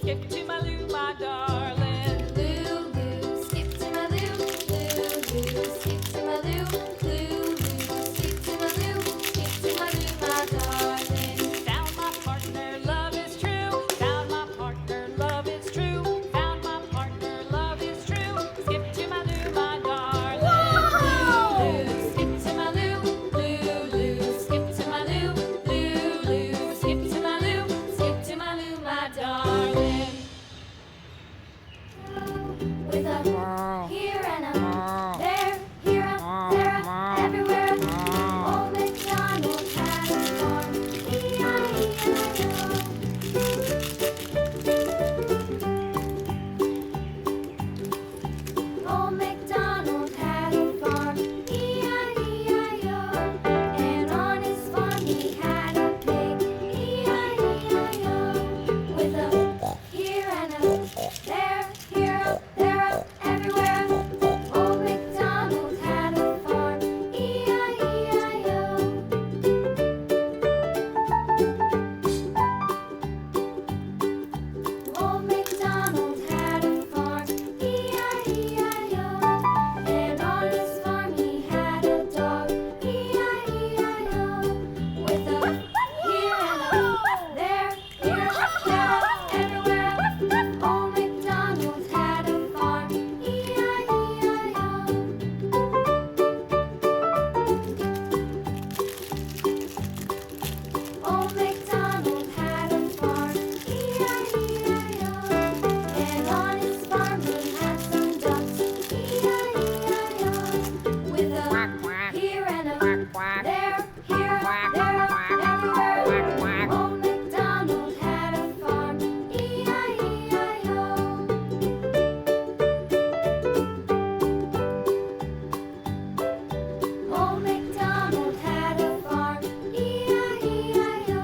skip to my loo, my darling. Loo, loo, skip to my loo. Loo, loo, skip to my loo. Loo, loo, skip to my loo. Skip to my loo, my darling. Found my partner, love is true. Found my partner, love is true. Found my partner, love is true. Skip to my loo, my darling. Loo, loo, skip to my loo. Loo, loo, skip to my loo. Loo, loo, skip to my loo. Skip to my loo, my darling. With a here and a there, here a, there a, everywhere. Old MacDonald had a farm, E-I-E-I-O. Old MacDonald had a farm, E-I-E-I-O. And on his farm he had a pig, E-I-E-I-O. With a here and a there, here a, there a, everywhere. Old MacDonald had a farm, E-I-E-I-O. Old MacDonald had a farm, E-I-E-I-O. And on his farm he had a dog, E-I-E-I-O. With a here and a there, here, there, everywhere. Old MacDonald had a farm, E-I-E-I-O. Old MacDonald had a farm, E-I-E-I-O. And on his farm he had some ducks, E-I-E-I-O. With a here and a there, here, there, everywhere. Old MacDonald had a farm, E-I-E-I-O. Old MacDonald had a farm, E-I-E-I-O.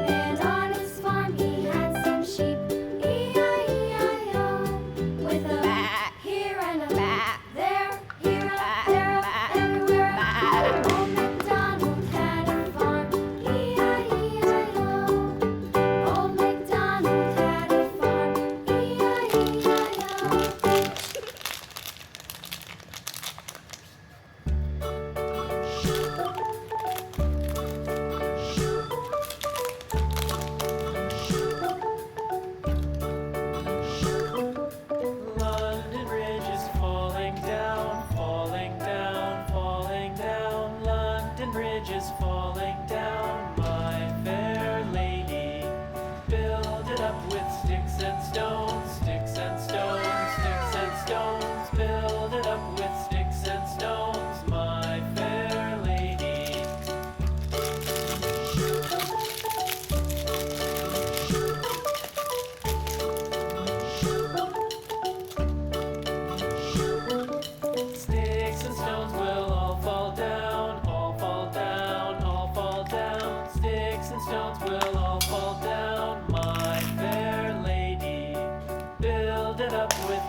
And on his farm he had some sheep, E-I-E-I-O. With a here and a there, here, there, everywhere. Old MacDonald had a farm, E-I-E-I-O. Old MacDonald had a farm, E-I-E-I-O. London Bridge is falling down, falling down, falling down. London Bridge is falling down, my fair lady. Build it up with sticks and stones, sticks and stones, sticks and stones. Build it up with sticks and stones, my fair lady. Sticks and stones will all fall down, all fall down, all fall down. Sticks and stones will all fall down, my fair lady. Build it up with